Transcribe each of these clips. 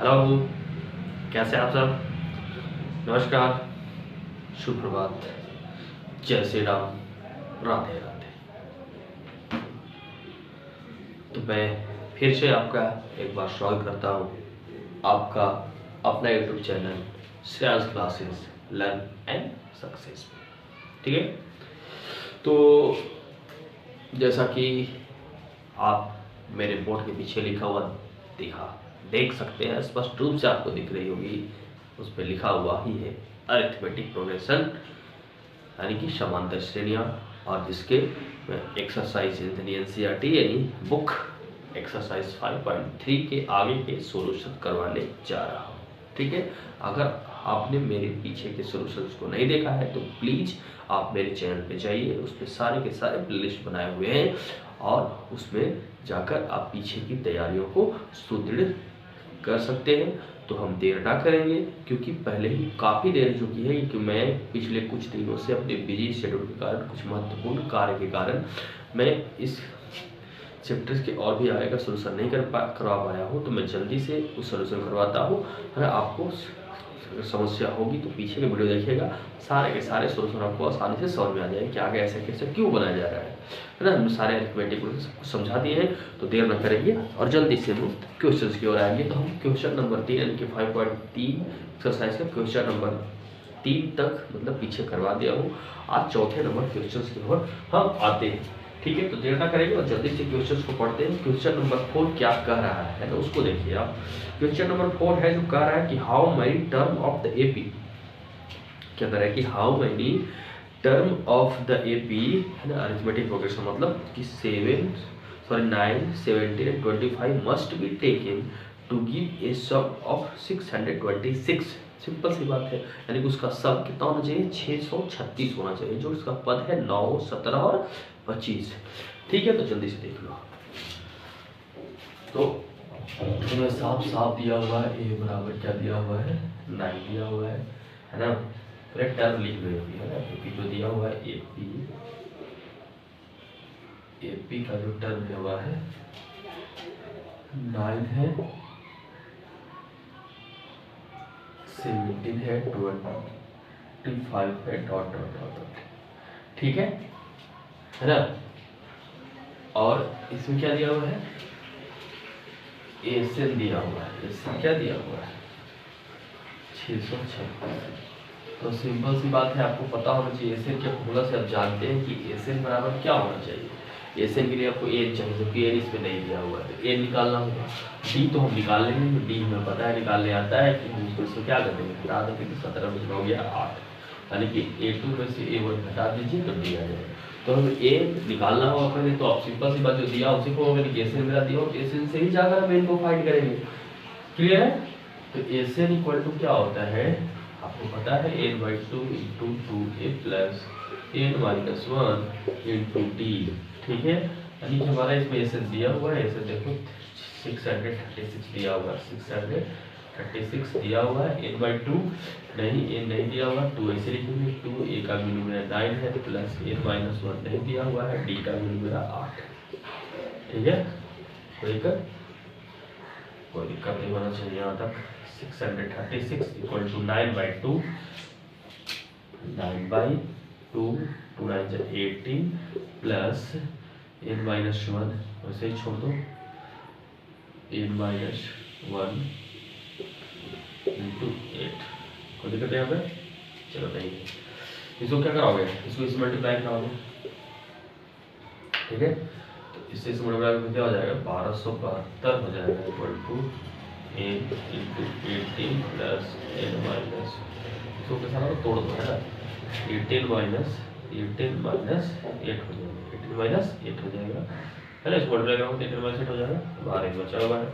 Hello, कैसे हैं आप सब? नमस्कार, सुप्रभात, जय श्री राम, राधे राधे। तो मैं फिर से आपका एक बार स्वागत करता हूँ आपका अपना YouTube channel Shreyansh classes learn and success में। ठीक है, तो जैसा कि आप मेरे बोर्ड के पीछे लिखा हुआ देख सकते हैं, स्पष्ट रूप से आपको दिख रही होगी, उस पर लिखा हुआ ही है अरिथमेटिक प्रोग्रेशन, यानी कि समांतर श्रेणियाँ, और जिसके एक्सरसाइज एनसीईआरटी यानी बुक एक्सरसाइज 5.3 के आगे के सॉल्यूशन करवाने जा रहा हूँ। ठीक है, अगर आपने मेरे पीछे के सॉल्यूशंस को नहीं देखा है तो प्लीज़ आप मेरे चैनल पे जाइए, उस पर सारे के सारे प्लेलिस्ट बनाए हुए हैं और उसमें जाकर आप पीछे की तैयारियों को सुदृढ़ कर सकते हैं। तो हम देर ना करेंगे, क्योंकि पहले ही काफ़ी देर हो चुकी है, क्योंकि मैं पिछले कुछ दिनों से अपने बिजी शेड्यूल के कारण, कुछ महत्वपूर्ण कार्य के कारण मैं इस चैप्टर्स के और भी आगे का सोल्यूशन नहीं करवा पाया हूँ। तो मैं जल्दी से उस सोल्यूशन करवाता हूँ। अगर आपको समस्या होगी तो पीछे के वीडियो देखिएगा, सारे के सारे सोल्यूशन आपको आसानी से समझ में आ जाएंगे कि आगे ऐसे कैसे क्यों बनाया जा रहा है ना। हम सारे अरिथमेटिक को सब कुछ समझा दिए हैं, तो देर न करेंगे और जल्दी से हम क्वेश्चंस की ओर आएंगे। तो हम क्वेश्चन नंबर 3 यानी कि 5.3 एक्सरसाइज का क्वेश्चन नंबर 3 तक मतलब पीछे करवा दिया हूँ। आज चौथे नंबर क्वेश्चन की ओर हम आते हैं। ठीक है, तो देर ना करेंगे और जल्दी से क्वेश्चंस को पढ़ते हैं। क्वेश्चन नंबर 4 क्या कह रहा है ना, उसको देखिए आप। क्वेश्चन नंबर 4 है जो कह रहा है कि how many term of the AP, क्या कह रहा है कि how many term of the AP है ना, अरिथमेटिक प्रोग्रेशन मतलब कि 9, 17 and 25 must be taken to give a sum of 626। Simple सी बात है, यानी कि उसका सब कितना होना चाहिए, 636 होना चाहिए, जो उसका पद है 9, 17 और 25। ठीक है, तो जल्दी से देख लो। तो तुम्हें साफ साफ दिया हुआ है, ए बराबर क्या दिया हुआ है, 9 दिया हुआ है ना। फिर टर्म लिख लो है ना, क्योंकि जो दिया हुआ है एपी का जो टर्म दिया हुआ है 9 है, 17 है, 25 है, डॉट डॉट डॉट। ठीक है ना। और इसमें क्या दिया हुआ है, एसएन दिया हुआ है, एसएन क्या दिया हुआ है 636। तो सिंपल सी बात है, आपको पता होना चाहिए एसएन के फॉर्मूला से आप जानते हैं कि एसएन बराबर क्या होना चाहिए। एसएन के लिए आपको एन चाहिए, क्योंकि एन इसमें नहीं दिया हुआ है, तो एन निकालना होगा। डी तो हम निकाल लेंगे, तो डी हमें पता है निकालने आता है कि हम उसको क्या कर देंगे, हटा देंगे, तो 17 में हो गया 8, यानी कि A2 में से A1 हटा दीजिए तो डी आ जाएगा। तो हमें ए निकालना होगा पहले, तो आप सिंपल सी बात जो दिया उसी को मैंने एसएन मेरा दिया और एसएन से ही जाकर हम एन को फाइंड करेंगे। क्लियर है? तो एसएन इक्वल टू क्या होता है, आपको पता है n/2 into 2a plus n-1 into d. ठीक है, यानी कि हमारा इसमें एसएन दिया हुआ है, एसएन देखो 636 दिया हुआ है, 636 दिया हुआ है। n/2 नहीं, n नहीं दिया हुआ, 2 ऐसे लिखेंगे, 2 a का वैल्यू मेरा 9 है प्लस n-1 नहीं दिया हुआ है, d का वैल्यू मेरा 8। ठीक है, कोई दिक्कत नहीं होना चाहिए यहाँ तक। 636 इक्वल टू 9/2, 9/2, 2 9 18 प्लस n-1 वैसे ही छोड़ दो, n-1 इंटू 8। कोई दिक्कत यहाँ पे? चलो नहीं, इसको क्या कराओगे, इसको इस मल्टीप्लाई कराओगे। ठीक है, तो इससे इस मल्टीप्लाई कितना हो जाएगा, 1272 हो जाएगा, equal to n into 18 plus n-, इसको कैसा ना तोड़ दो है ना, 18 माइनस 8 हो जाएगा, 18 हो जाएगा है ना। इसको मल्टीप्लाई करोगे तो 18 - 8 हो जाएगा, 12 बचा हुआ है।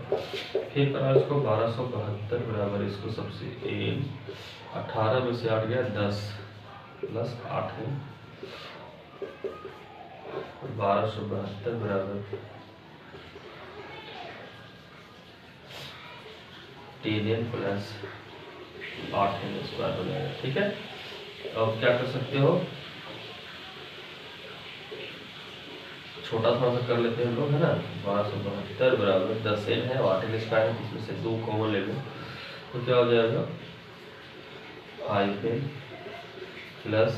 फिर करा इसको 1272 बराबर, इसको सबसे 18 में से 8 गया 10 प्लस 8 है, 1272 बराबर 10n प्लस 8n स्क्वायर हो जाएगा। ठीक है, अब क्या कर सकते हो, छोटा थोड़ा सा कर लेते हैं हम लोग, है ना। 1272 बराबर 10n है, 8n स्क्वायर है, इसमें से 2 कॉमन ले लो तो क्या हो जाएगा 5n प्लस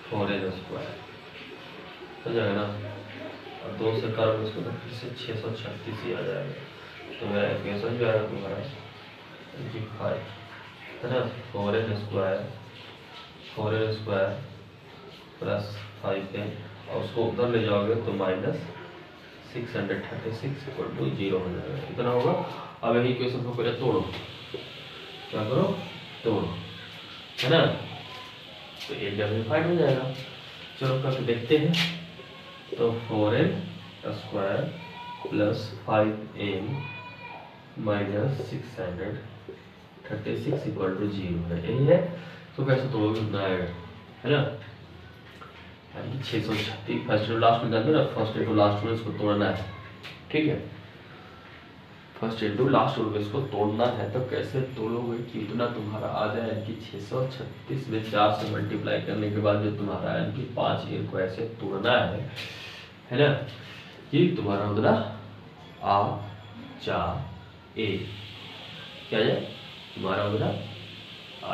4n स्क्वायर हो जाएगा ना। और 2 से करोगे इसको तो फिर से 636 ही आ जाएगा। तो मेरा इक्वेशन जो आएगा तुम्हारा 5 है ना, 4n स्क्वायर प्लस 5n, और उसको उधर ले जाओगे तो माइनस 636 इक्वल टू 0 हो जाएगा। कितना होगा? अब यही क्वेश्चन को पहले तोड़ो, क्या करो, तोड़ो, है ना। तो ये जल्दीफाइड हो जाएगा। चलो करके देखते हैं। तो 4n square plus 5n minus 636 equal to 0 है, यही है। तो कैसे तोड़ोगे, उतना आएगा, है ना। 636 फर्स्ट टू लास्ट में जानते ना, फर्स्ट टू लास्ट में इसको तोड़ना है, ठीक है। फर्स्ट इंटू लास्ट में इसको तोड़ना है। तो कैसे तोड़ोगे कि इतना तुम्हारा आ जाए कि 636 में 4 से मल्टीप्लाई करने के बाद जो तुम्हारा है कि 5 इनको ऐसे तोड़ना है ना, कि तुम्हारा उतना आ जा ए क्या जाए, तुम्हारा उतना आ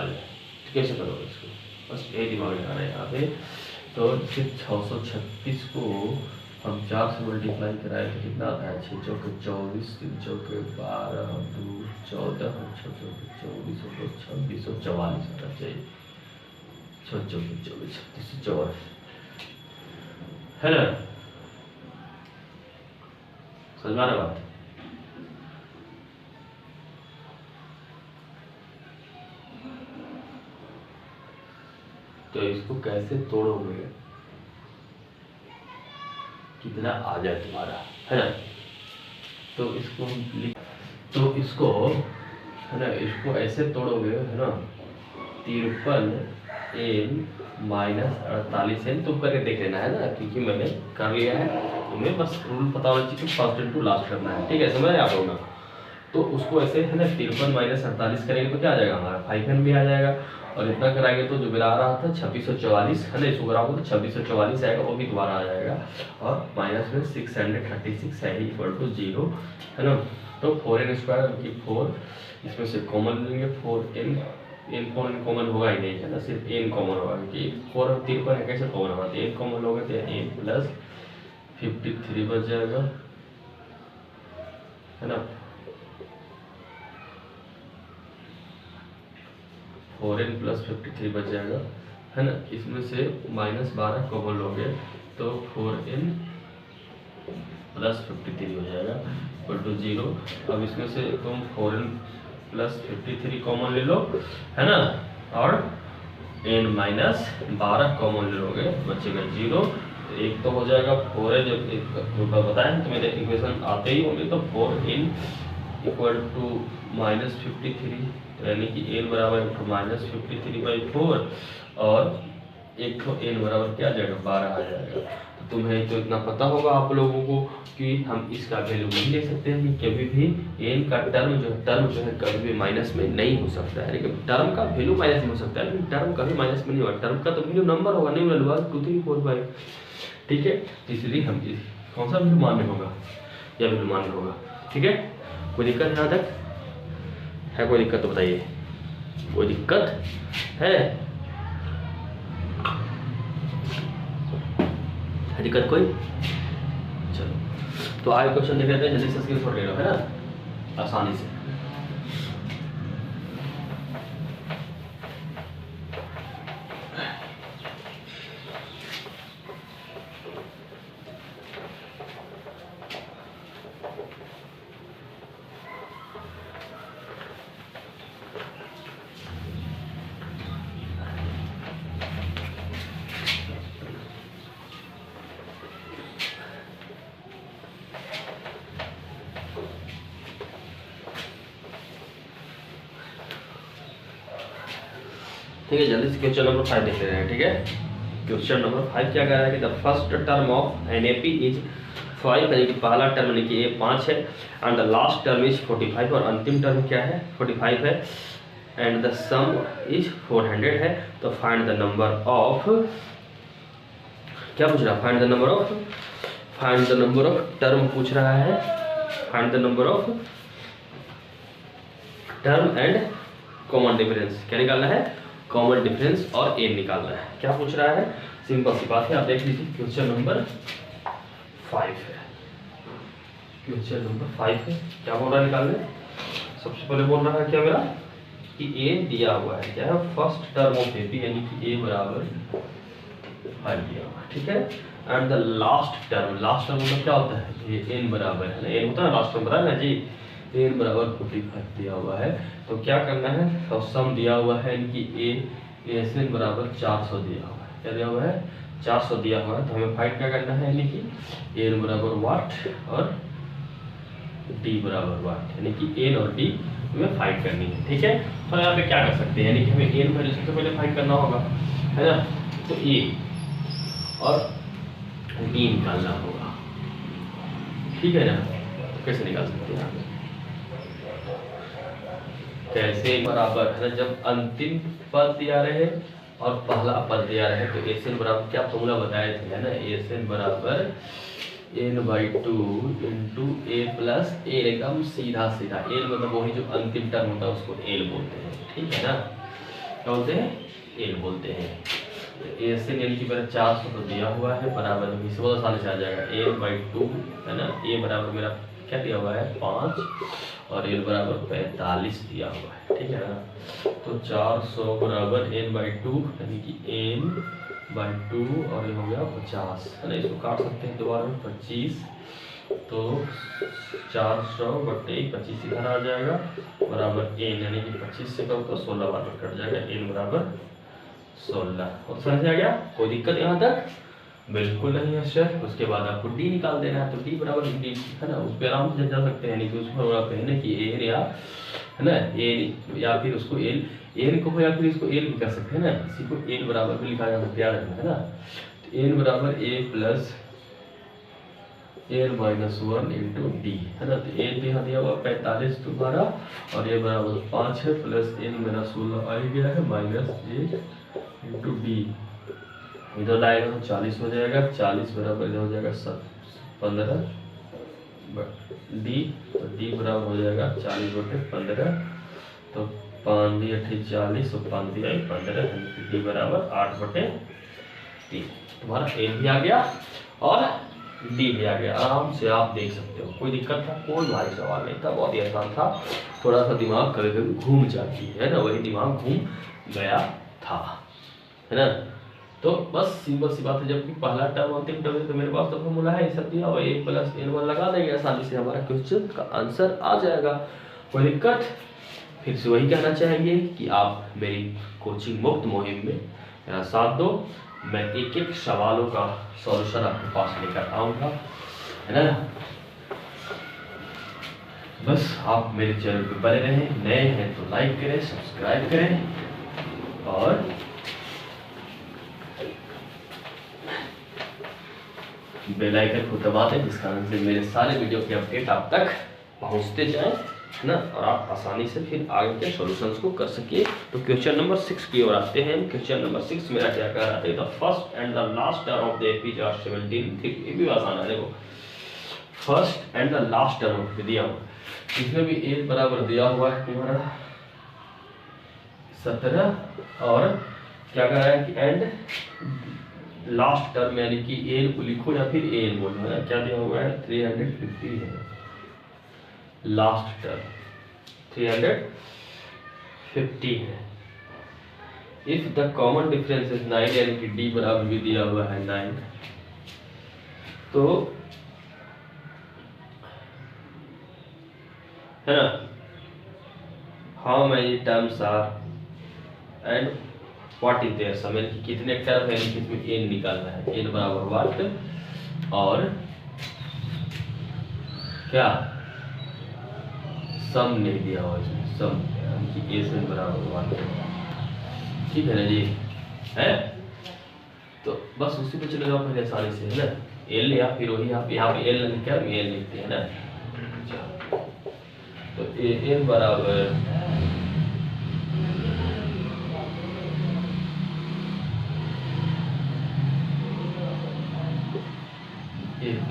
जाए। तो कैसे करोगे इसको, बस ये दिमाग लगाना है यहाँ पे। तो 636 को हम 4 से मल्टीप्लाई कराए तो कितना आता है, 6 चौके 24, 3 चौके 12, 2 14, 6 चौके 24, 26, 44 आना चाहिए। 6 चौके 24, 36, 44, है ना। समझ में आ रहा बात। तो इसको कैसे तोड़ोगे, कितना आ जाए तुम्हारा, है ना। तो इसको है ना, इसको ऐसे तोड़ोगे, है ना। 53n माइनस 48n तुम करके देख लेना, है ना, क्योंकि मैंने कर लिया है। तुम्हें बस रूल पता होना चाहिए, फर्स्ट इनटू लास्ट करना है, ठीक है, समझ में आप लोग ना। तो उसको ऐसे, है ना, 53 माइनस 48 करेंगे तो क्या आ जाएगा हमारा, 5n भी आ जाएगा। और इतना कराएंगे तो जो मेरा आ रहा था 2644, है ना, इसको कराओगे तो 2644 आएगा, वो भी दोबारा आ जाएगा। और माइनस में 636 है इक्वल टू 0, है ना। तो 4n स्क्वायर की 4 इसमें से कॉमन लेंगे, 4n 4n कॉमन होगा ही नहीं, है ना, सिर्फ n कॉमन होगा, क्योंकि 4 और 3 पर कैसे कॉमन होगा, तो n कॉमन होगा तो n प्लस 53 बच जाएगा, है ना। 4n प्लस 53 बच जाएगा, है ना। इसमें से माइनस 12 कॉमन लोगे तो 4n प्लस 53 हो जाएगा इक्वल टू 0। अब इसमें से तुम 4n प्लस 53 कॉमन ले लो, है ना, और n माइनस 12 कॉमन ले लोगे, बचेगा 0। एक तो हो जाएगा 4n, जब बताया तो मेरे इक्वेशन आते ही होंगे, तो 4n इक्वल टू माइनस 53, यानी कि n बराबर माइनस 53/4, और एक तो n बराबर क्या आ जाएगा, 12 आ जाएगा। तो तुम्हें तो इतना पता होगा आप लोगों को कि हम इसका वैल्यू नहीं ले सकते हैं कि कभी भी n का टर्म जो है कभी भी माइनस में नहीं हो सकता है। लेकिन टर्म का वैल्यू माइनस में हो सकता है, लेकिन टर्म कभी माइनस में नहीं होगा। टर्म का तो वैल्यू नंबर होगा, नहीं वैल्यू 2 3 4 5, ठीक है। इसलिए हम कौन सा वैल्यू मान्य होगा, यह वैल्यू मान्य होगा, ठीक है। कोई दिक्कत यहाँ तक है, कोई दिक्कत तो बताइए, कोई दिक्कत है, दिक्कत कोई। चलो तो आगे क्वेश्चन देख लेते हैं, जल्दी से स्क्रीनशॉट ले लो, है ना, आसानी से। ठीक है, जल्दी से क्वेश्चन नंबर 5 देख ले रहे हैं, ठीक है। क्वेश्चन नंबर 5 क्या कह रहा है कि the first term of NAP is 5, यानी कि पहला टर्म यानी कि ये 5 है, and the last term is 45, और अंतिम टर्म क्या है, 45 है, एंड द सम इज 400 है। तो फाइंड द नंबर ऑफ, क्या पूछ रहा है? Find the number of term पूछ रहा है। Find the number of term and common difference. क्या निकालना है? कॉमन डिफरेंस और एन निकालना है। क्या पूछ रहा है? सिंपल सी बात है, आप देख लीजिए। क्वेश्चन नंबर 5 है। क्वेश्चन नंबर 5 है। क्या बोल रहा है निकालने? सबसे पहले बोल रहा है क्या मेरा कि ए दिया हुआ है। क्या है? First term of A P, यानी कि ए बराबर 5 दिया हुआ है, ठीक है। एंड द लास्ट टर्म मतलब क्या होता है? ये एन बराबर है ना, एन होता है लास्ट टर्म, बता है ना जी। एन बराबर 45 दिया हुआ है। तो क्या करना है? और सम दिया हुआ है इनकी एस एन बराबर 400 दिया हुआ है। क्या दिया हुआ है? 400 दिया हुआ है। तो हमें फाइंड क्या करना है? यानी कि एन बराबर वाट और डी बराबर वाट, यानी कि एन और डी हमें फाइंड करनी है, ठीक है। तो यहाँ पे क्या कर सकते हैं? यानी कि हमें एन वैल्यू सबसे पहले फाइंड करना होगा, है ना। तो ए और डी निकालना होगा, ठीक है ना। तो कैसे निकाल सकते हैं? कैसे? बराबर है ना, जब अंतिम पद दिया रहे और पहला पद दिया रहे तो एस एन बराबर क्या फॉर्मूला बताए थे, है ना। एस एन बराबर n/2 इंटू ए प्लस ए, एकदम सीधा। एल मतलब वही जो अंतिम टर्म होता है उसको एल बोलते हैं, ठीक है ना। क्या बोलते हैं? एल बोलते हैं। एस एन यानी कि मेरा 400 तो दिया हुआ है, बराबर में इसे बहुत आसानी से आ जाएगा n/2, है ना। ए बराबर मेरा क्या दिया हुआ है? 5 और एल बराबर 45 दिया हुआ है, ठीक है ना। तो 400 बराबर n/2 यानी कि n/2 और ये हो गया 50, है ना। इसको काट सकते हैं दोबारा में 25, तो 400 बटे 25 इधर आ जाएगा बराबर n, यानी कि 25 से करो तो 16 बार में कट जाएगा। n बराबर 16। और समझ आ गया? कोई दिक्कत यहाँ तक? बिल्कुल नहीं है सर। उसके बाद आपको डी निकाल देना है। तो डी बराबर डी, है ना, उस पर आराम से जा सकते हैं। यानी कि उस पर आप कहें कि एन या, है ना, एन या फिर उसको एल, एन को या फिर इसको एल भी कर सकते हैं ना। इसी को एन बराबर भी लिखा जा सकता है, याद रखना, है ना। तो एन बराबर A plus n-1 into D, है ना। तो एन भी यहाँ दिया हुआ 45 दोबारा और ए बराबर 5 है, प्लस एन मेरा 16 आ गया है, माइनस ए इंटू डी। इधर लाएगा तो 40 हो जाएगा। 40 बराबर इधर हो जाएगा 15 डी, तो डी बराबर हो जाएगा 40 बटे 15। तो 5 × 8 = 40 और 5 × 8 = 15, डी बराबर 8 बटे 3। तुम्हारा एन भी आ गया और डी भी आ गया। आराम से आप देख सकते हो, कोई दिक्कत था? कोई भारी सवाल नहीं था, बहुत ही आसान था। थोड़ा सा दिमाग कभी कभी घूम जाती है ना, वही दिमाग घूम गया था, है ना। तो बस सिंपल सी बात है, जबकि पहला टर्म अंतिम टर्म है तो मेरे पास तो फॉर्मूला है, सब दिया और a + n1 लगा देंगे, आसानी से हमारा क्वेश्चन का आंसर आ जाएगा। कोई दिक्कत? फिर से वही कहना चाहेंगे कि आप मेरी कोचिंग मुक्त मुहिम में मेरा साथ दो। मैं एक एक सवालों का सॉल्यूशन आपके पास लेकर आऊँगा, है ना। बस आप मेरे चैनल पे बने रहें। नए हैं तो लाइक करें, सब्सक्राइब करें और बेल आइकन को दबा दें, जिस कारण से मेरे सारे वीडियो के अपडेट आप तक पहुंचते जाएं, है ना। और आप आसानी से फिर आगे के सॉल्यूशंस को कर सकिए। तो क्वेश्चन नंबर 6 की ओर आते हैं। क्वेश्चन नंबर 6 मेरा क्या कह रहा है? The first and the last term of the AP are 17। ठीक, ये भी आसान है। देखो, first and the last term दिया हुआ, इसमें भी ए बराबर दिया हुआ है तुम्हारा 17 और क्या कह रहा है कि एंड लास्ट टर्म, यानी कि एन को लिखो या फिर एन बोलो, है ना। क्या दिया हुआ है? 350 है लास्ट टर्म, 350 है। If the common difference is 9, यानी कि डी बराबर भी दिया हुआ है 9, तो है ना, how many terms are and what is their sum, यानी कि कितने टर्म है, इसमें एन निकालना है। एन बराबर व्हाट और क्या सम नहीं दिया हुआ इसमें, सम यानी कि एन बराबर व्हाट। ठीक है ना जी, है। तो बस उसी पे चले जाओ पहले आसानी से, है ना। एल या फिर वही आप यहाँ पे एल लिख के एल लिखते हैं ना। तो एन बराबर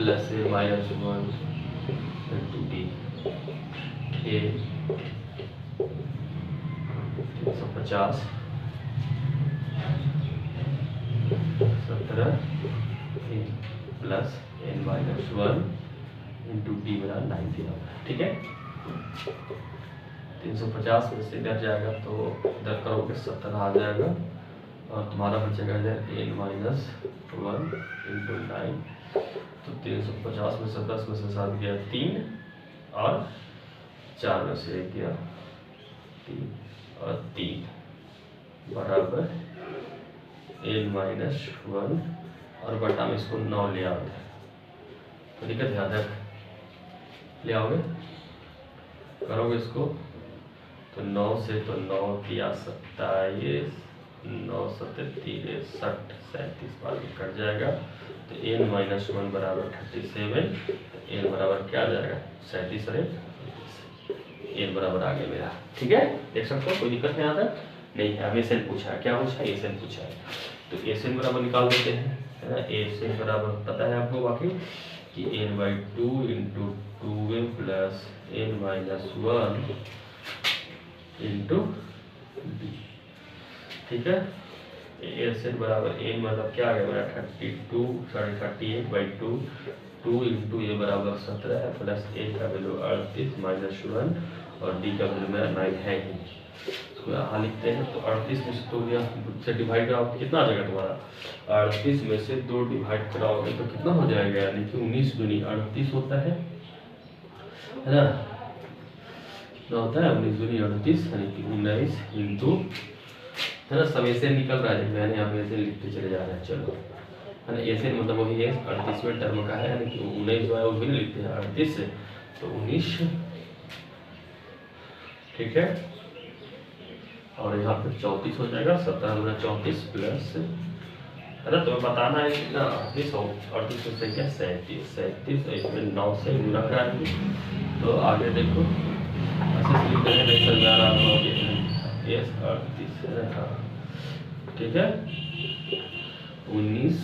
plus a minus 1 into d, a 350 17 plus N minus 1 into d बना 90। ठीक है, 350 में से इधर जाएगा तो इधर करोगे 17 आ जाएगा और तुम्हारा बचेगा इधर एन माइनस 1 इंटू 9। तो 350 में से 10 में से 7 गया 3 और 4 में से 1 गया 3 और 3 बराबर एन माइनस 1 और बटा में इसको 9 ले आओगे तो दिक्कत ध्यान रख, ले आओगे करोगे इसको तो 9 से तो 9 किया 27, 9 7 30 60 37 बार कट जाएगा तो एन माइनस 1 बराबर 37, तो एन बराबर क्या आ जाएगा 37 और एन बराबर आ गया मेरा। ठीक है, देख सकते हो, कोई दिक्कत नहीं आता नहीं है। अब एसएन पूछा है, क्या पूछा है एसएन पूछा है, तो एसएन बराबर निकाल देते हैं, है ना। एसएन बराबर पता है आपको बाकी कि n by 2 into 2m plus N minus 1 into d. ठीक है, एसएन बराबर एन मतलब क्या आ गया मेरा 38 बाई 2 इंटू ए बराबर 17 प्लस ए का वैल्यू 38 माइनस 1 और डी का वैल्यू मेरा 9 है ही। इसको यहाँ लिखते हैं तो 38 में से 2 से डिवाइड कराओगे कितना आ जाएगा तुम्हारा, 38 में से 2 डिवाइड कराओगे तो कितना हो जाएगा, यानी कि 19 दूनी 38 होता है ना, कितना होता है 19 दूनी 38 यानी कि 19 इंटू, है ना। सब ऐसे निकल रहा है, मैंने यहाँ पे ऐसे लिखते चले जा रहे हैं, चलो, है ना। ऐसे मतलब वही है 38वें टर्म का है, यानी कि 19 जो है वो भी लिखते हैं 38 से तो 19। ठीक है, और यहाँ पे 34 हो जाएगा, 17 गुना 34 प्लस, है ना। तुम्हें बताना है कितना 38 हो, 38 में से क्या 37 इसमें 9 से गुना कराएंगे तो आगे देखो ऐसे लिखते हैं, नहीं समझ आ रहा होगा यस 38 है। ठीक है, 19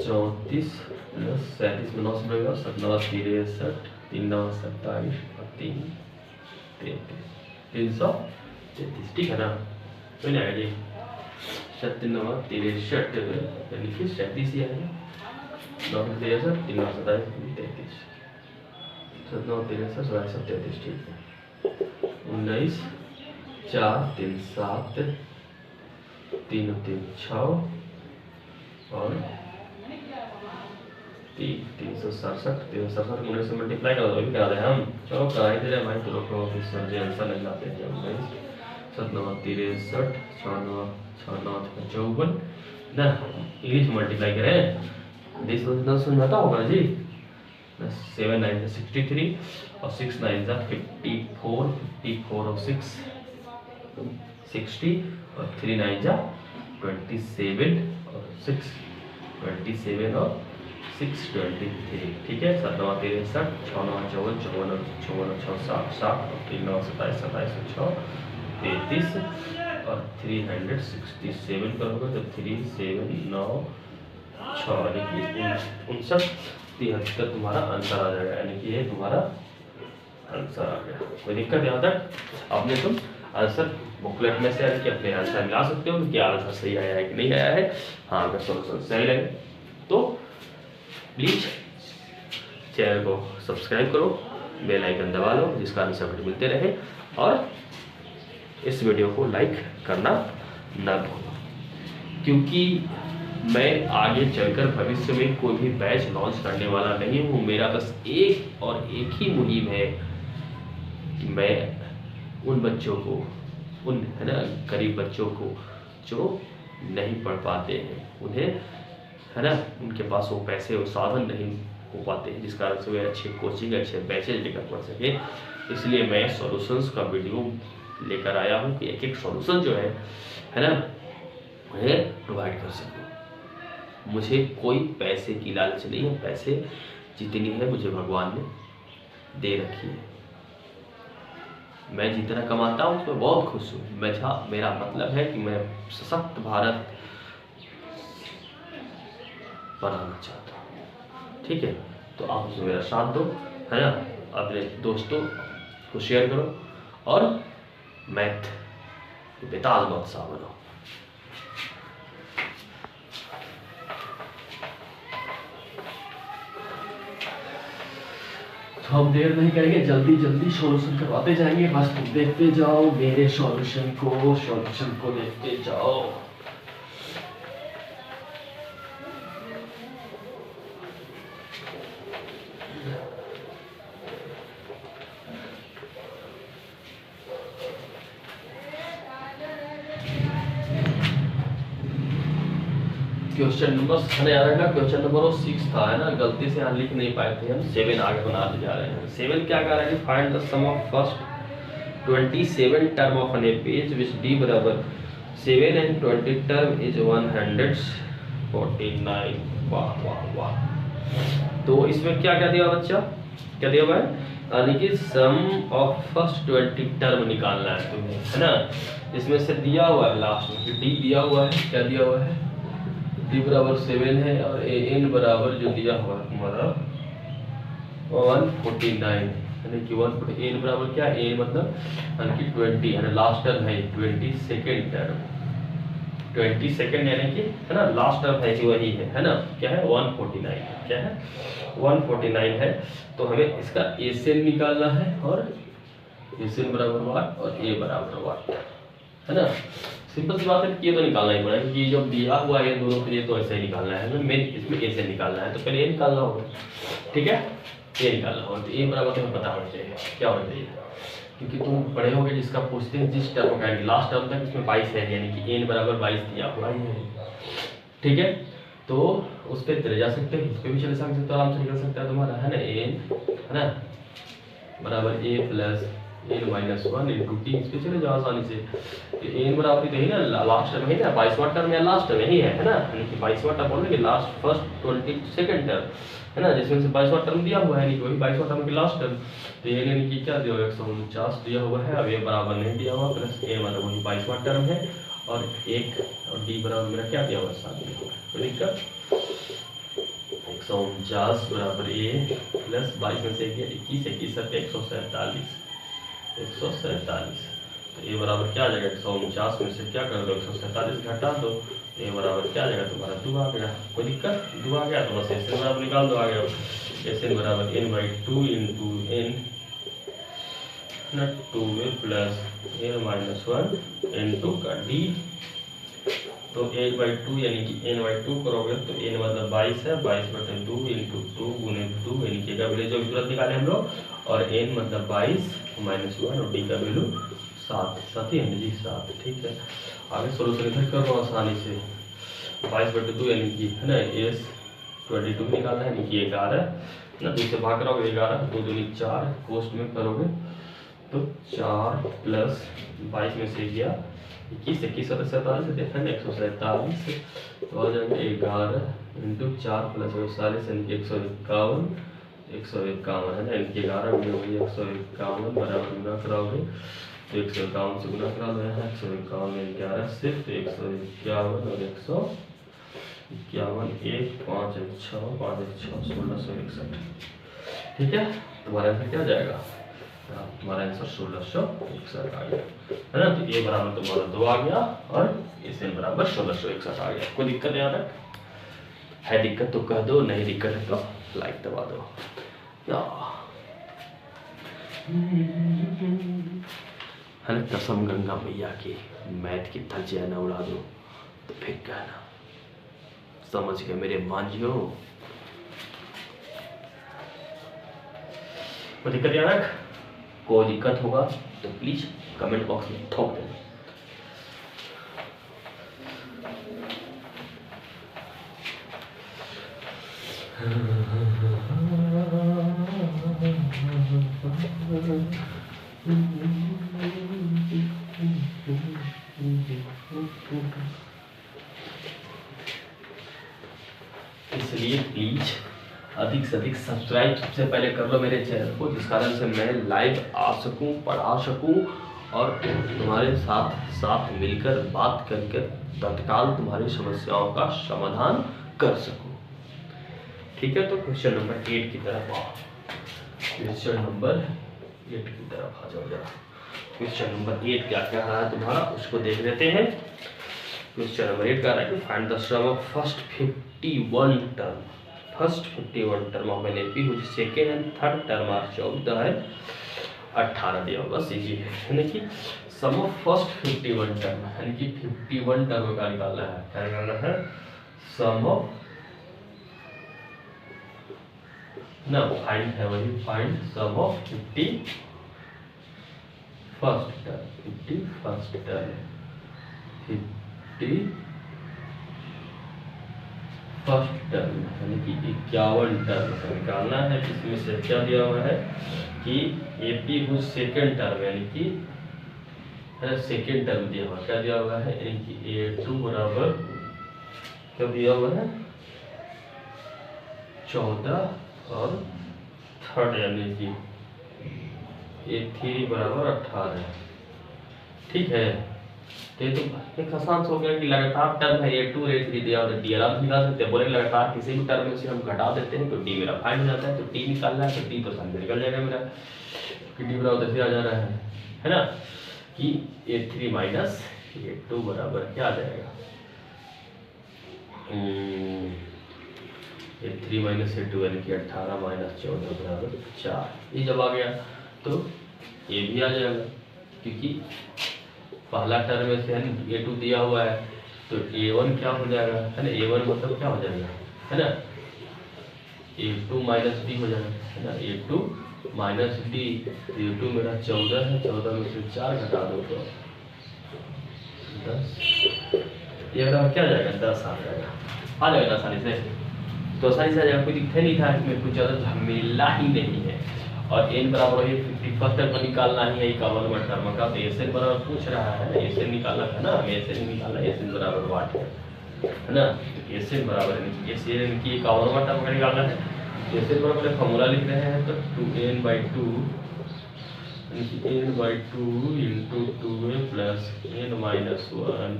34 प्लस 37 में 9 से बढ़ेगा 17 63 3 9 27 और 3 33 333। ठीक है ना, तो नहीं आएगा जी 37 9 63 यानी कि 37 ही आएगा, 9 63 3 9 27 33 9 63 33। ठीक है, 19 4 3 7 3 3 6 और 367 367 19 से मल्टीप्लाई करा दो, करा रहे हम, चलो करा ही दे रहे भाई, तो लोग सर जी आंसर लग जाते हैं। 19 7 9 63 6 9 54 ना, इंग्लिश मल्टीप्लाई करें दिस समझ आता होगा जी। 7 9 63 और 6 9 54 54 और 6 60 और 3 9 27 और 6 27 और 6 23। ठीक है, 7 9 63 6 9 54 54 6 7 7 और 3 9 27 27 6 33 और 367 करोगे तो 3 7 9 6 यानी कि 59 73 तुम्हारा आंसर आ जाएगा, यानी कि ये तुम्हारा आंसर आ गया। कोई दिक्कत यहाँ तक आपने तुम आंसर बुकलेट में से कि अपने आंसर मिला सकते हो कि क्या आंसर सही आया है कि नहीं आया है। हाँ, अगर सोल्यूशन सही लगे तो प्लीज चैनल को सब्सक्राइब करो, बेल आइकन दबा लो जिस कारण से अपडेट मिलते रहे, और इस वीडियो को लाइक करना न भूलो, क्योंकि मैं आगे चलकर भविष्य में कोई भी बैच लॉन्च करने वाला नहीं हूँ। मेरा बस एक और एक ही मुहिम है कि मैं उन बच्चों को, उन, है ना, गरीब बच्चों को जो नहीं पढ़ पाते हैं, उन्हें, है ना, उनके पास वो पैसे और साधन नहीं हो पाते हैं, जिस कारण से वे अच्छे कोचिंग अच्छे बैचेज लेकर पढ़ सके। इसलिए मैं सॉल्यूशंस का वीडियो लेकर आया हूँ कि एक एक सॉल्यूशन जो है ना, उन्हें प्रोवाइड कर सकूँ। मुझे कोई पैसे की लालच नहीं है, पैसे जितनी है मुझे भगवान ने दे रखी है, मैं जितना कमाता हूँ उसमें बहुत खुश हूँ। मेरा मतलब है कि मैं सशक्त भारत बनाना चाहता हूँ। ठीक ठीक है, तो आप उसमें मेरा साथ दो, है ना, अपने दोस्तों को शेयर करो और मैथ के बेताज बादशाह बनो। तो हम देर नहीं करेंगे, जल्दी जल्दी सॉल्यूशन करवाते जाएंगे, बस तुम देखते जाओ मेरे सॉल्यूशन को देखते जाओ। क्वेश्चन नंबर याद रखना, क्वेश्चन नंबर 6 था, है ना, गलती से यहाँ लिख नहीं पाए थे हम, 7 आगे बनाते जा रहे हैं। 7 क्या कह रहा है, find the sum of first 27 term of an A page which d बराबर 7 एंड 20 टर्म इज 149। वाह वाह वाह। तो इसमें क्या क्या दिया बच्चा, क्या दिया हुआ है, यानी कि सम ऑफ फर्स्ट 20 टर्म निकालना है तुम्हें, है ना। इसमें से दिया हुआ है लास्ट में डी दिया हुआ है, क्या दिया हुआ है, डी बराबर 7 है और एन बराबर जो दिया हुआ है हमारा 149, यानी कि एन बराबर क्या, एन मतलब यानी कि 20 है ना, लास्ट टर्म है 22nd टर्म, 22nd यानी कि, है ना, लास्ट टर्म है कि वही है ना, क्या है 149, क्या है 149 है। तो हमें इसका एसएन निकालना है और एसएन बराबर वाट और ए बराबर वाट, है ना। सिंपल सी बात है, ये तो निकालना ही पड़ेगा क्योंकि जब दिया हुआ है दोनों, तो ये तो ऐसे ही निकालना है ना, मेन इसमें ए से निकालना है, तो पहले ए निकालना होगा, ठीक है, ए निकालना होगा। तो ए बराबर तुम्हें पता होना चाहिए क्या होना चाहिए, क्योंकि तुम पढ़े होगे जिसका पूछते हैं जिस टर्म का लास्ट टर्म तक इसमें 22 है, यानी कि एन बराबर 22 दिया हुआ है, ठीक है। तो उस पर चले जा सकते हैं, इस पर भी चले सकते हो, आराम से निकल सकता है तुम्हारा, है ना, एन, है ना, बराबर A plus N minus 1 into T, इस पे चले जाओ आसानी से। एन बराबर तो ही ना, लास्ट टर्म है ना, 22वां टर्म या लास्ट टर्म यही है ना, यानी कि 22वां टर्म बोल रहे कि लास्ट फर्स्ट 22nd टर्म, है ना, जिसमें से 22वां टर्म दिया हुआ है, यानी कि वही 22वां टर्म की लास्ट टर्म। तो ये यानी कि क्या दिया हुआ 149 दिया हुआ है, अब ये बराबर नहीं दिया हुआ, प्लस ए मतलब वही 22वां टर्म है और एक और डी बराबर मेरा क्या दिया हुआ 7 दिया हुआ है, कोई दिक्कत। 149 बराबर ए प्लस 22 में से 21 147 तो ये बराबर क्या आ जाएगा, 149 में से क्या कर दो 147 घटा दो, ये बराबर क्या आ जाएगा तुम्हारा 2 आ गया, कोई दिक्कत, 2 आ गया तो बस एस एन बराबर निकाल दो, आ गया एस एन बराबर n/2 into n 2 plus n-1 into का डी, तो 8/2 यानी कि n/2 करोगे तो n मतलब 22 है, 22/2 इंटू 2 गुने 2 यानी कि का वैल्यू जो तुरंत निकाले हम लोग, और n मतलब 22 माइनस 1 और d का वैल्यू 7 ही है जी 7, ठीक है। आगे सोल्यूशन इधर कर लो आसानी से, 22/2 यानी कि, है ना, एस 22 निकालना है, यानी कि 11 ना, 2 से भाग करोगे 11, 2 दूनी 4, कोष्ट में करोगे तो 4 प्लस 22 में से गया 21 47 देखा ना 147, तो आ जाएगा 11 इंटू 4 प्लस 47 यानी कि 151 है ना, इनके 11 में होगी 151 बराबर गुना कराओगे तो 151 से गुना करा दो, यहाँ 151 में 11 से तो 151 और 151 1 5 6 5 6 1661, ठीक है। तुम्हारा आंसर क्या जाएगा, तुम्हारा आंसर 1661 आ गया, है ना। तो ये बराबर तुम्हारा 2 आ गया और इस एन बराबर 1661 आ गया। कोई दिक्कत यहाँ तक है, दिक्कत तो कह दो, नहीं दिक्कत है तो लाइक दबा दो। है ना, कसम गंगा मैया की, मैथ की धज्जियां न उड़ा दो तो फिर कहना, समझ गए मेरे मांझियों। कोई दिक्कत यहाँ तक, कोई दिक्कत होगा तो प्लीज कमेंट बॉक्स में ठोक देना। इसलिए प्लीज अधिक से अधिक सब्सक्राइब सबसे पहले कर लो मेरे चैनल को, जिस कारण से मैं लाइव आ सकूं, पढ़ा सकूं और तुम्हारे साथ मिलकर बात करके तत्काल तुम्हारी समस्याओं का समाधान कर सकूं, ठीक है, तो क्वेश्चन नंबर 8 की तरफ आओ। क्वेश्चन नंबर 8 की तरफ आ जाओ जरा। क्वेश्चन नंबर 8 क्या कह रहा है तुम्हारा, उसको देख लेते हैं। क्वेश्चन नंबर 8 कह रहा है कि find the sum of first 51 term. First 51 term of an AP which second and third term are 14 है 18 दिया होगा। सीजी है, यानी कि सम ऑफ फर्स्ट 51 टर्म, यानी कि 51 टर्म का निकालना है। क्या निकालना है? सम ऑफ ना, फाइंड है वही, find sum of 50 first term, 50 first term, 50 first term, यानी कि 51 टर्म का निकालना है। इसमें से क्या दिया हुआ है कि एपी कुछ सेकेंड टर्म, यानी कि सेकेंड टर्म दिया हुआ, क्या दिया हुआ है, यानी कि A2 बराबर क्या दिया हुआ है 14 और थर्ड यानी कि A3 बराबर 18। ठीक है, तो ये तो एक आसान हो गया कि लगातार टर्म है A2 A3 दिया और डी आराम से निकाल सकते हैं। बोले लगातार किसी भी टर्म में से हम घटा देते हैं तो डी मेरा फाइंड हो जाता है। तो टी निकालना है तो टी तो सामने निकल जाएगा मेरा, कि डी बराबर ऐसे आ जा रहा है ना, कि A3 माइनस A2 बराबर क्या आ जाएगा, A3 माइनस A2 यानी कि 18 माइनस 14 बराबर 4। ये जब आ गया तो ये भी आ जाएगा, क्योंकि पहला टर्म में से A2 दिया हुआ है तो A1 क्या हो जाएगा, है ना, A1 मतलब क्या हो जाएगा, है ना, A2 माइनस डी हो जाएगा, है ना, A2 माइनस डी। A2 मेरा 14 है, 14 में से 4 घटा दो तो 10, ये मेरा क्या जाएगा 10 आ जाएगा आसानी से। तो आसानी से आ जाएगा, कोई दिक्कत नहीं था, इसमें कुछ ज़्यादा झमेला ही नहीं है। और एन बराबर है 51 टर्म निकालना ही है 51वां टर्म का। तो एस एन बराबर पूछ रहा है, एस एन निकालना है ना, हमें एस एन निकालना है, एस एन बराबर वाट है ना, एस एन बराबर एस एन की 51वां टर्म का निकालना है। एस एन बराबर फॉर्मूला लिख रहे हैं तो 2n/2 n/2 into 2a plus n-1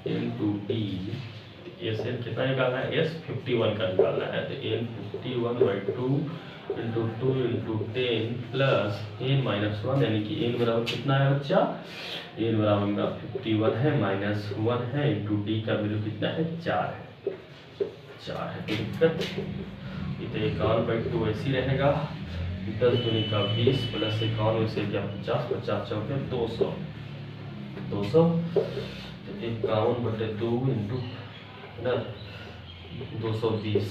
into d. S n कितना निकालना है, एस 51 का निकालना है। तो n 51/2 into 2 into 10 plus n-1, यानी कि n बराबर कितना है बच्चा, n बराबर मेरा 51 है माइनस 1 है इंटू डी का वैल्यू कितना है 4 है, 4 है। कोई दिक्कत, ये तो 51/2 ऐसे ही रहेगा। 10 दूनी का 20 प्लस 51 से क्या 50, 50 चौके 200, 200 तो 51/2 इंटू ना 220,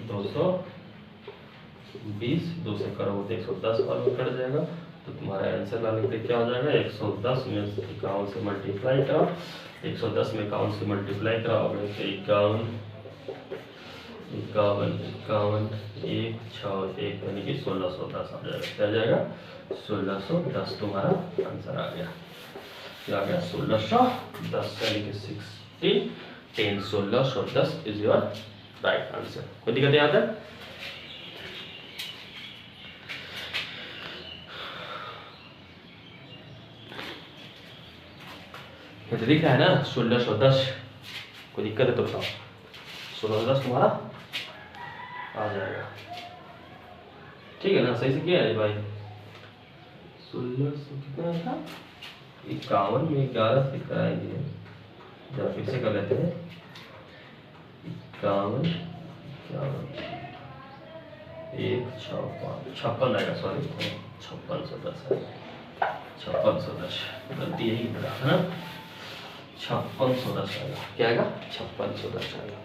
220 2 से करो तो 110 वाला कट जाएगा। तो तुम्हारा आंसर ला लेते क्या हो जाएगा, 110 में 51 से मल्टीप्लाई कराओ, 110 में 51 से मल्टीप्लाई कराओगे तो 51 1 6 1 यानी कि 1610 आ जाएगा। क्या जाएगा 1610, तुम्हारा आंसर आ गया। क्या आ गया 1610, यानी कि 16 10 1610 इज योर राइट आंसर। कोई दिक्कत यहाँ तक? ये तो दिख रहा है ना 1610, कोई दिक्कत है तो बताओ। 1610 तुम्हारा आ जाएगा, ठीक है ना, सही से किया है भाई। 1600 कितना था, 51 में 11 से कराएंगे, जरा फिर से कर लेते हैं। 51 1 6 5 56 आएगा, सॉरी 5610 है, 5610 गलती यही बता है ना, 5610 आएगा। क्या आएगा 5610 आएगा।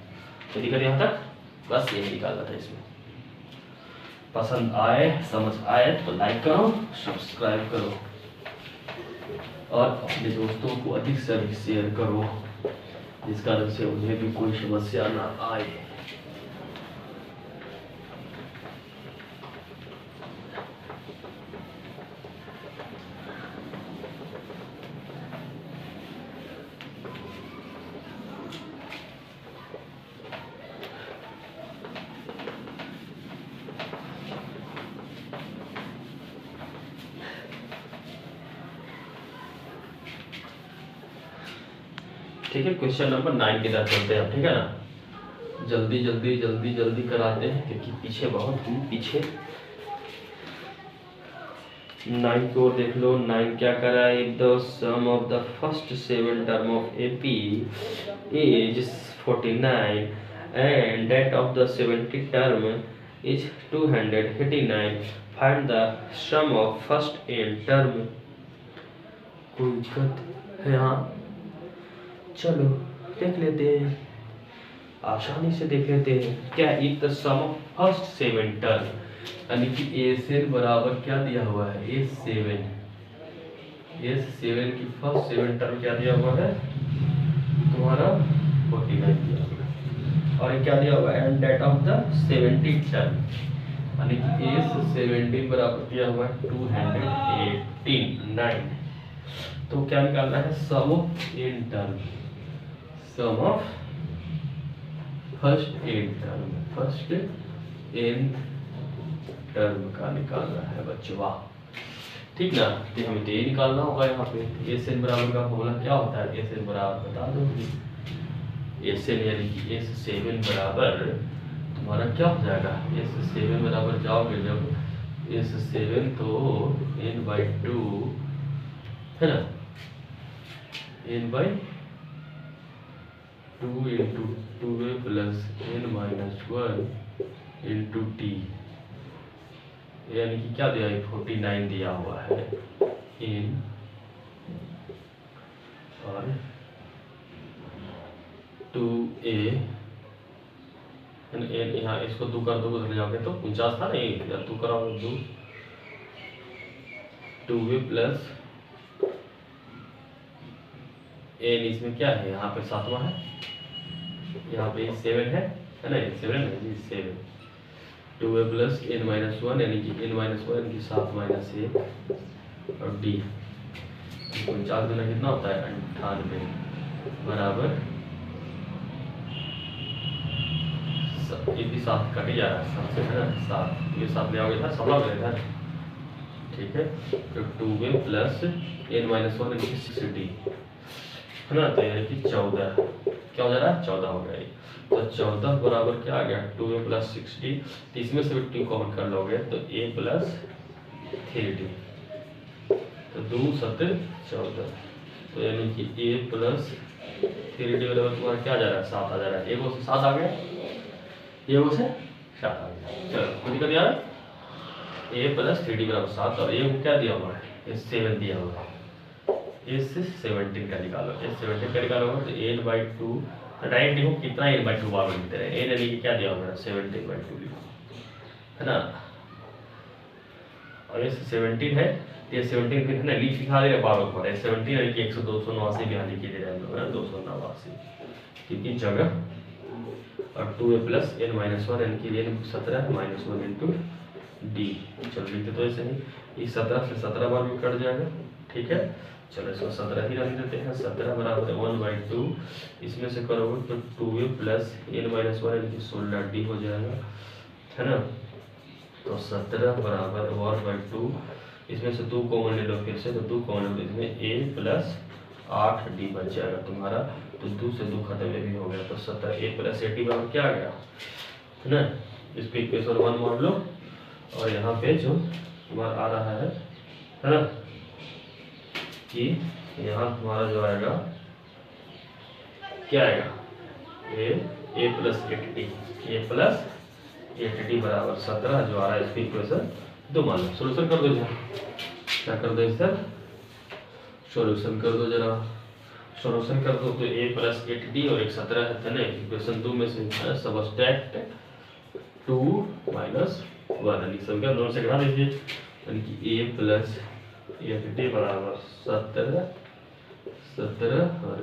तो दिक्कत यहाँ तक, बस यही निकालना था इसमें। पसंद आए समझ आए तो लाइक करो, सब्सक्राइब करो और अपने दोस्तों को अधिक से अधिक शेयर करो, जिस कारण से उन्हें भी कोई समस्या ना आए। ठीक है, क्वेश्चन नंबर 9 की तरफ चलते हैं, ठीक है ना। जल्दी जल्दी जल्दी जल्दी कराते हैं क्योंकि पीछे बहुत ही पीछे। 9 की ओर देख लो। 9 क्या करा है? The sum of the first 7 term of AP is 49 and that of the 70 term is 289. Find the sum of first n term. कोई दिक्कत है यहाँ? चलो देख लेते हैं, आसानी से देख लेते हैं। क्या is the sum of first 7 term, यानी कि A7 बराबर क्या दिया हुआ है? A7 की फर्स्ट 7 टर्म क्या दिया हुआ है तुम्हारा? 49 दिया हुआ है। और क्या दिया हुआ है? And that of the 70 term, यानी कि A17 बराबर दिया हुआ है 289। तो क्या निकालना है? Sum of n term, sum of first n term का निकालना है बच्चों। वाह, ठीक ना? तो हमें तो ये निकालना होगा यहाँ पे। एस बराबर का फॉर्मूला क्या होता है? एस बराबर बता दो। एस यानी कि S7 बराबर तुम्हारा क्या हो जाएगा? S7 बराबर जाओगे जब S7 तो n/2 है ना, n/2 into 2a plus n-1 into t, यानी कि क्या दिया है? 49 दिया हुआ है n और 2a n, यहाँ इसको 2 कर 2 को धर जाओगे तो 49 था नहीं, जब 2 कराओगे 2a प्लस n, इसमें क्या है? यहाँ पे 7वां है, यहाँ पे 7 है ना? 7 है जी, 7 2a प्लस n-1 यानी कि n-1 की 7 माइनस 1 और d 49 गुना कितना होता है? 98 बराबर, ये भी 7 कट ही जा रहा है 7 से, है ना? 7 ये 7 ले आओगे इधर, 7 ले इधर, ठीक है। तो 2a प्लस n-1 यानी कि 6d है ना, तो यानी कि 14 क्या हो जा रहा है? 14 हो गया। तो 14 बराबर क्या आ गया? 2a प्लस 6d, तो इसमें से 2 कॉमन कर लोगे तो a प्लस 3d, तो 2 7 14, तो यानी कि a प्लस 3d बराबर तुम्हारा क्या आ जा रहा है? 7 आ जा रहा है। एक से 7 आ गया, ये वो से 7 आ गया। चलो कोई दिक्कत यार? a प्लस 3d बराबर 7 और a को क्या दिया हुआ है? ये 7 दिया हुआ है। S17 का निकालो, S17 का निकालोगे तो n/2 डायरेक्ट लिखो, कितना n/2 बार लिखते रहे। n यानी कि क्या दिया हुआ है? 17/2 लिखो, है ना? और S17 है, ये 17 फिर है ना लिख दिखा दे रहे बार बार। S17 यानी कि 100 289 भी यहाँ लिख दे रहे हैं लोग, है ना? 289 क्योंकि जगह। और 2a प्लस n-1 यानी कि n17 -1 इंटू d। चलो लिखते तो ऐसे ही, ये 17 से 17 बार भी कट जाएगा, ठीक है। चलो इसको 17 ही रख देते हैं। 17 बराबर 1/2, इसमें से करोगे तो 2a प्लस n-1 यानी कि 16d हो जाएगा, है ना? तो 17 बराबर 1/2, इसमें से 2 कॉमन ले लो फिर से, तो 2 कॉमन ले, इसमें a प्लस 8d बच जाएगा तुम्हारा। तो 2 से 2 खत्म भी हो गया, तो 17 a प्लस 8d बराबर क्या आ गया, है ना? इस पे इक्वेशन 1 मान लो, और यहाँ पे जो तुम्हारा आ रहा है ना, कि यहाँ तुम्हारा जो आएगा क्या आएगा? a plus 8d, a plus 8d बराबर 17 जो आ रहा है। इसकी इक्वेशन 2 मान लो। सोल्यूशन कर दो, क्या कर दो? इसका सोल्यूशन कर दो जरा, सोल्यूशन कर दो तो a प्लस 8d और एक 17 है ना, इक्वेशन 2 में से सबट्रैक्ट 2 माइनस 1 संख्या दोनों से घटा दीजिए, यानी कि a प्लस 8d बराबर 17 और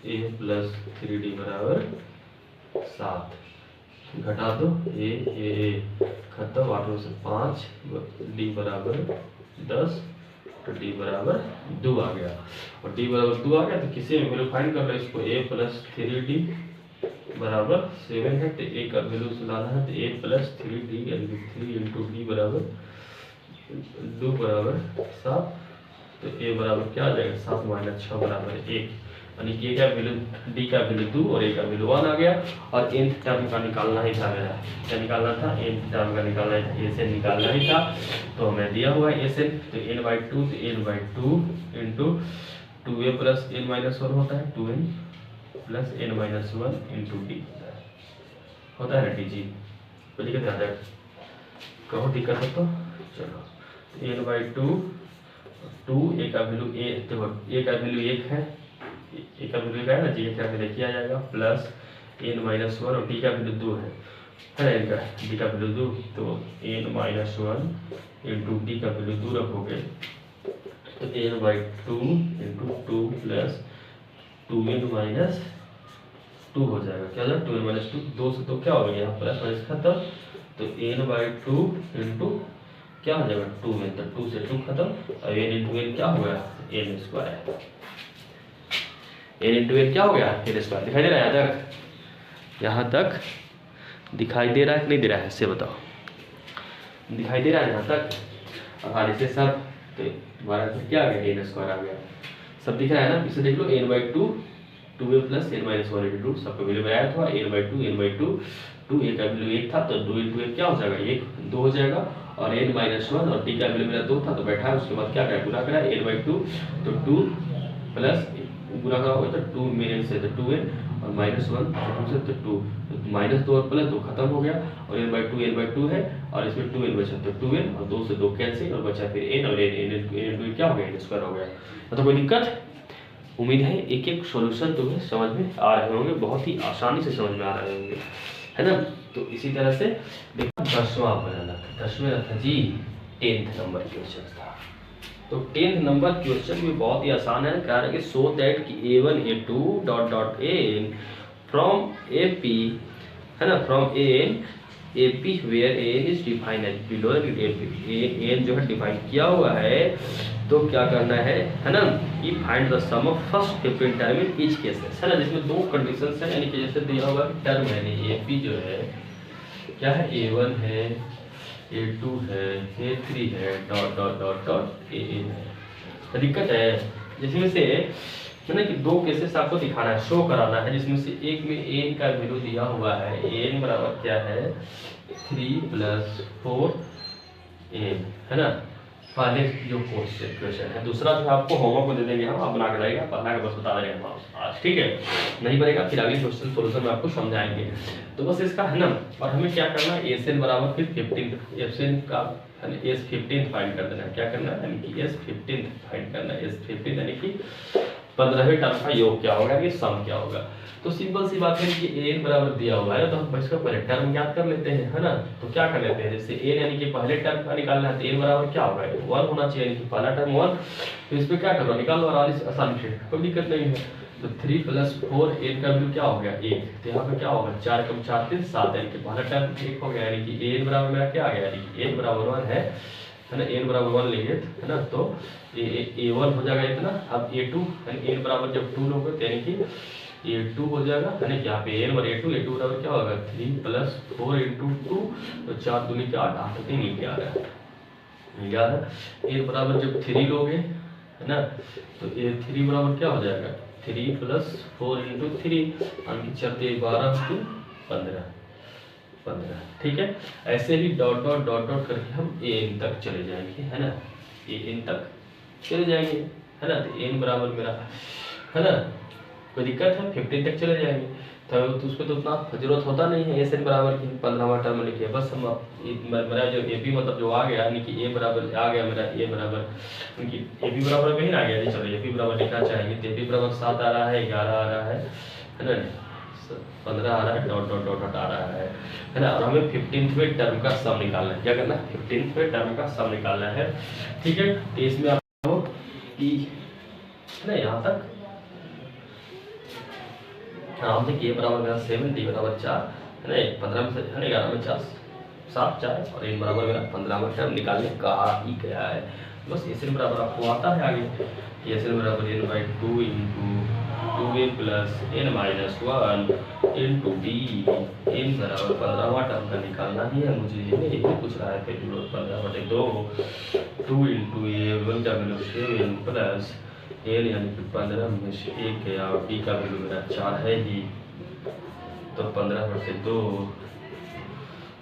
a प्लस 3d बराबर 7। घटा दो, a खत्म, 8 में से 5, d बराबर 10, तो d बराबर 2 आ गया। और d बराबर 2 आ गया तो किसी में वैल्यू फाइंड कर लो इसको। a प्लस 3d बराबर 7 है, तो a का वैल्यू लाना है, तो a प्लस 3d यानी कि 3 इंटू d बराबर 2 बराबर 7, तो a बराबर क्या आ जाएगा? 7 माइनस 6 बराबर 1। यानी कि ए का वैल्यू डी का वैल्यू 2 और ए का वैल्यू 1 आ गया। और एन टर्म का निकालना ही था मेरा, क्या निकालना था, एन टर्म का निकालना है, ए से निकालना ही था। तो हमें दिया हुआ है ए से, तो n/2 तो n/2 into 2a plus n-1 होता है, 2n plus n-1 into D होता है डी जी। कोई दिक्कत आता है, कहो दिक्कत है तो चलो। n/2 2 ए का वैल्यू ए, देखो ए का वैल्यू 1 है, ए का वैल्यू क्या है ना, जी का वैल्यू किया जाएगा प्लस n-1 और डी का वैल्यू 2 है ना, इनका डी का वैल्यू 2, तो n-1 इंटू डी का वैल्यू 2 रखोगे तो n/2 इंटू 2 प्लस 2n-2 हो जाएगा, क्या हो जाएगा 2n-2, 2 से तो क्या हो गया यहाँ प्लस माइनस खत्म, तो n/2 इंटू क्या हो जाएगा 2n, तो 2 से 2 खत्म, और n इंटू n क्या हो गया n square, n into n क्या हो गया n स्क्वायर। दिखाई दे रहा है यहाँ तक दिखाई दे रहा है कि नहीं दे रहा है, इससे बताओ, दिखाई दे रहा है यहाँ तक। और आगे से सब तो दोबारा क्या आ गया n स्क्वायर आ गया, सब दिख रहा है ना, इसे देख लो n/2 2a plus n-1 into 2 सबका वैल्यू बनाया था, n/2 2 a का वैल्यू 1 था तो 2 इंटू 1 क्या हो जाएगा 1 2 हो जाएगा, और n-1 और d का वैल्यू मेरा 2 था तो बैठा है, उसके बाद क्या करा गुना करा n/2 तो 2 प्लस गुना करा होगा तो 2 में से तो 2n और -1 2 से तो 2 -2 और प्लस 2 खत्म हो गया, और n/2 है और इसमें 2n बचा तो 2n और 2 से 2 कैंसिल और बचा फिर n, और n क्या हो गया n स्क्वायर हो गया। तो कोई दिक्कत, उम्मीद है एक एक सॉल्यूशन तुम्हें समझ में आ रहे होंगे, बहुत ही आसानी से समझ में आ रहे होंगे, है ना। तो इसी तरह से देखो 10वां बनाना था, 10वें था जी 10th नंबर क्वेश्चन था। तो 10th नंबर क्वेश्चन भी बहुत ही आसान है, कह रहा है कि सो दैट कि a1 a2 dot dot an from ap, है ना, from an ap where an is defined as below, an जो है डिफाइन किया हुआ है, तो क्या करना है ना, कि find the sum of first 15 term in each case, है ना, जिसमें दो कंडीशंस हैं, यानी कि जैसे दिया हुआ टर्म है यानी ap जो है क्या है a1 है a2 है a3 है dot dot dot dot an है। तो दिक्कत है जिसमें से है ना कि दो केसेस आपको दिखाना है, शो कराना है, जिसमें से एक में n का वैल्यू दिया हुआ है, n बराबर क्या है 3 + 4n, है ना, पहले जो क्वेश्चन है। दूसरा जो आपको होमवर्क को दे देंगे हम, आप बना के लाइएगा, बना के बस बता देंगे हम आज, ठीक है, नहीं बनेगा फिर अगले क्वेश्चन सोल्यूशन में आपको समझाएंगे। तो बस इसका है ना, और हमें क्या करना है SN बराबर फिर 15 SN का S15 फाइंड कर देना है, क्या करना है यानी कि S15 फाइंड करना है, S15 यानी कि 15वें टर्म का योग क्या होगा, ये सम क्या होगा। तो सिंपल सी बात है कि n बराबर दिया हुआ है तो हम इसका पहले टर्म ज्ञात कर लेते हैं, है ना। तो क्या कर लेते हैं, जैसे n यानी कि पहले टर्म का निकालना है तो n बराबर क्या होगा 1 होना चाहिए, यानी कि पहला टर्म 1, तो इस पे क्या करो निकाल लो आसानी से, कोई दिक्कत नहीं है। तो 3 + 4 n का वैल्यू क्या हो गया 1, तो यहाँ पे क्या होगा 4 × 4 = 7, यानी कि पहला टर्म 1 हो गया, यानी कि n बराबर मेरा क्या आ गया, यानी कि n बराबर 1 है ना, n बराबर 1 लेंगे है ना, तो a1 हो जाएगा इतना। अब a2 यानी n बराबर जब 2 लोगे तो यानी कि a2 हो जाएगा, यानी कि यहाँ पे n और a2 बराबर क्या होगा 3 + 4 × 2, तो 4 दूनी 8 8 3 नीचे आ रहा है, याद है। n बराबर जब 3 लोगे है ना, तो a3 बराबर क्या हो जाएगा 3 + 4 × 3, यानी कि 12 × 15, ठीक है। ऐसे ही डॉट डॉट डॉट डॉट करके हम n तक चले जाएंगे, है ना, n तक चले जाएंगे, है ना। तो n बराबर मेरा है ना, कोई दिक्कत है 15 तक चले जाएंगे, तो उसको तो उतना जरूरत होता नहीं है SN बराबर की 15वां टर्म लिखिए बस। हम मेरा जो AP मतलब जो आ गया, यानी कि a बराबर आ गया मेरा a बराबर, क्योंकि AP बराबर में ही आ गया, चलो AP बराबर लिखना चाहेंगे तो AP बराबर 7 आ रहा है, 11 आ रहा है ना, 15 आ रहा है, डॉट डॉट डॉट डॉट आ रहा है ना। और हमें 15वें टर्म का सम निकालना है, क्या करना है 15वें टर्म का सम निकालना है, ठीक है। तो इसमें आपको कि है ना यहाँ तक हम देखिए a बराबर मेरा 7, d बराबर 4 है ना, 15 में से है ना 11 में 4 7 4 और n बराबर मेरा 15वां टर्म निकालने कहा ही गया है। बस SN बराबर आपको आता है आगे, SN बराबर n/2 × 2a + n-1 × d, n बराबर 15वां टर्म का निकालना ही है मुझे, यही पूछ रहा है 15/2 2 × a 1 का वैल्यू 7 + एन यानी कि 15 में से 1 गया और डी का वैल्यू मेरा 4 है ही, तो 15/2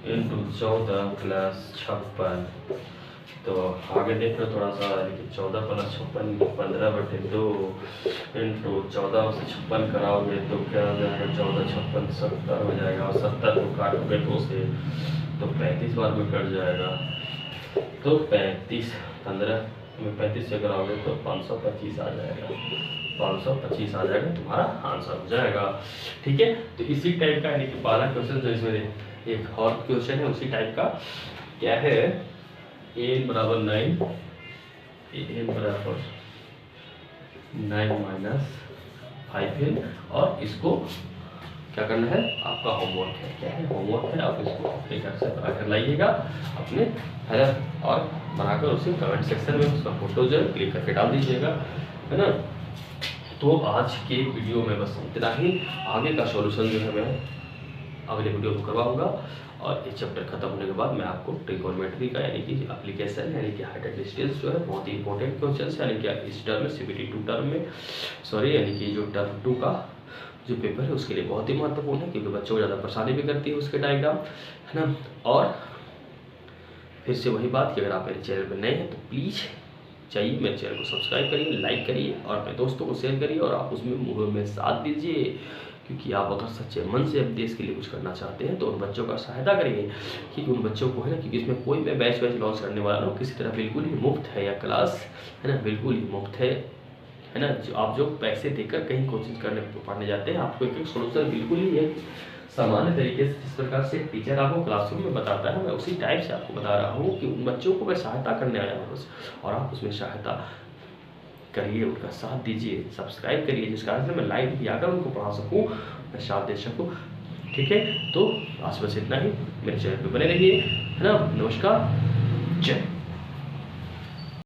इंटू 14 प्लस 56। तो आगे देख लो थोड़ा सा, यानी 14 प्लस 56 15/2 इंटू 14 से 56 कराओगे तो क्या हो जाएगा, 14 56 70 हो जाएगा, और 70 को काटोगे 2 से तो 35 बार में कट जाएगा। तो 35 15 में 35 से कराओगे तो 525 आ जाएगा, 525 आ जाएगा, तुम्हारा आंसर हो जाएगा। ठीक है, तो इसी टाइप का यानी कि 12 क्वेश्चन जो इसमें एक और क्वेश्चन है उसी टाइप का, क्या है a बराबर 9, a बराबर 9 माइनस 5n, और इसको क्या करना है, आपका होमवर्क है, क्या है होमवर्क है, आप इसको अपने घर से बना कर लाइएगा अपने, है ना, और बनाकर उसे कमेंट सेक्शन में उसका फोटो जो है क्लिक करके डाल दीजिएगा, है ना। तो आज के वीडियो में बस इतना ही, आगे का सॉल्यूशन जो है मैं अगले वीडियो में करवाऊंगा, और ये चैप्टर खत्म होने के बाद मैं आपको ट्रिगोनोमेट्री का यानी कि एप्लीकेशन यानी कि हाइट एंड डिस्टेंस जो है बहुत ही इंपॉर्टेंट क्वेश्चन यानी कि इस टर्म में CBT 2 टर्म में यानी कि जो टर्म 2 का जो पेपर है उसके लिए बहुत ही महत्वपूर्ण है, क्योंकि बच्चों को ज़्यादा परेशानी भी करती है उसके डायग्राम, है ना। और फिर से वही बात कि अगर आप मेरे चैनल पर नए हैं तो प्लीज़ चाहिए मेरे चैनल को सब्सक्राइब करिए, लाइक करिए और अपने दोस्तों को शेयर करिए, और आप उसमें मुहिम में साथ दीजिए, क्योंकि आप अगर सच्चे मन से अब देश के लिए कुछ करना चाहते हैं तो उन बच्चों का सहायता करिए, क्योंकि उन बच्चों को है ना, क्योंकि इसमें कोई मैं बैच लॉन्च करने वाला हूँ किसी तरह, बिल्कुल ही मुफ्त है यह क्लास, है ना, बिल्कुल ही मुफ्त है ना। जो आप जो पैसे देकर कहीं कोचिंग करने पढ़ने जाते हैं, आपको एक सोल्यूशन बिल्कुल ही एक सामान्य तरीके से जिस प्रकार से टीचर आपको क्लासरूम में बताता है, मैं उसी टाइप से आपको बता रहा हूँ कि उन बच्चों को मैं सहायता करने आया हूँ, और आप उसमें सहायता करिए, उनका साथ दीजिए, सब्सक्राइब करिए, जिस कारण से मैं लाइव भी आकर उनको पढ़ा सकूँ, मैं साथ दे सकूँ। ठीक है, तो आज बस इतना ही, मेरे चैनल पे बने रहिए, है ना। नमस्कार, जय।